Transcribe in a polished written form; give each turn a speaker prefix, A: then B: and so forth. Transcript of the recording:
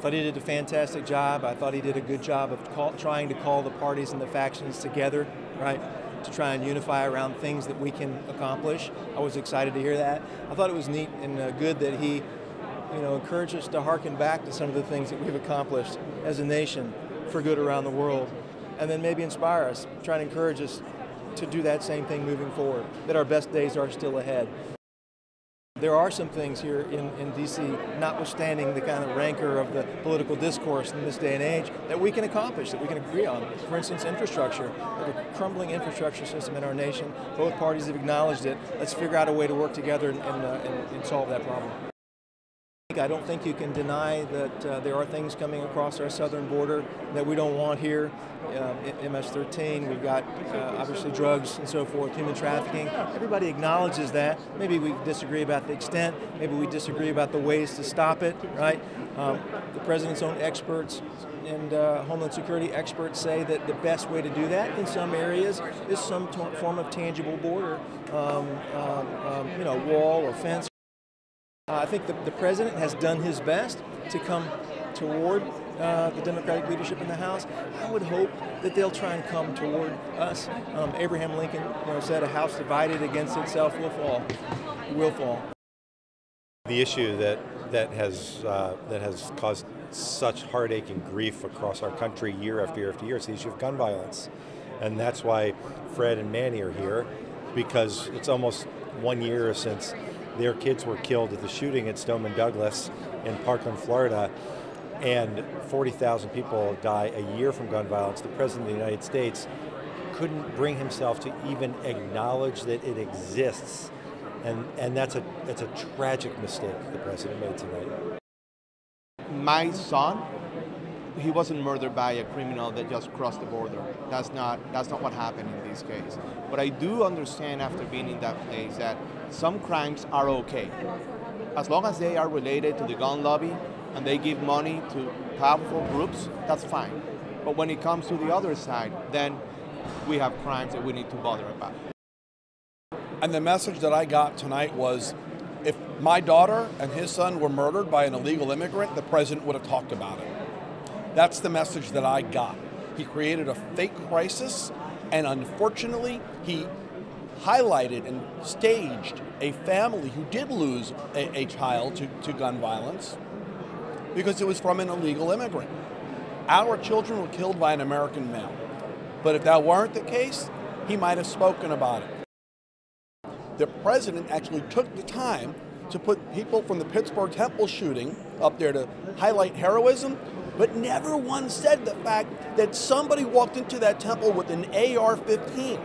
A: thought he did a fantastic job. I thought he did a good job of trying to call the parties and the factions together, right, to try and unify around things that we can accomplish. I was excited to hear that. I thought it was neat and good that he, encouraged us to harken back to some of the things that we've accomplished as a nation for good around the world, and then maybe inspire us, try to encourage us to do that same thing moving forward, that our best days are still ahead. There are some things here in D.C., notwithstanding the kind of rancor of the political discourse in this day and age, that we can accomplish, that we can agree on. For instance, infrastructure. We have a crumbling infrastructure system in our nation. Both parties have acknowledged it. Let's figure out a way to work together and solve that problem. I don't think you can deny that there are things coming across our southern border that we don't want here. MS-13, we've got obviously drugs and so forth, human trafficking. Everybody acknowledges that. Maybe we disagree about the extent, maybe we disagree about the ways to stop it, right? The president's own experts and Homeland Security experts say that the best way to do that in some areas is some form of tangible border, wall or fence. I think the president has done his best to come toward the Democratic leadership in the House. I would hope that they'll try and come toward us. Abraham Lincoln said, "A house divided against itself will fall." It will fall.
B: The issue that has caused such heartache and grief across our country year after year after year is the issue of gun violence, and that's why Fred and Manny are here, because it's almost 1 year since their kids were killed at the shooting at Stoneman Douglas in Parkland, Florida, and 40,000 people die a year from gun violence. The President of the United States couldn't bring himself to even acknowledge that it exists, and that's a tragic mistake the President made tonight.
C: My son, he wasn't murdered by a criminal that just crossed the border. That's not what happened in this case. But I do understand after being in that place that some crimes are okay. As long as they are related to the gun lobby and they give money to powerful groups, that's fine. But when it comes to the other side, then we have crimes that we need to bother about.
D: And the message that I got tonight was, if my daughter and his son were murdered by an illegal immigrant, the president would have talked about it. That's the message that I got. He created a fake crisis, and unfortunately, he highlighted and staged a family who did lose a child to gun violence because it was from an illegal immigrant. Our children were killed by an American male. But if that weren't the case, he might have spoken about it. The president actually took the time to put people from the Pittsburgh Temple shooting up there to highlight heroism, but never once said the fact that somebody walked into that temple with an AR-15.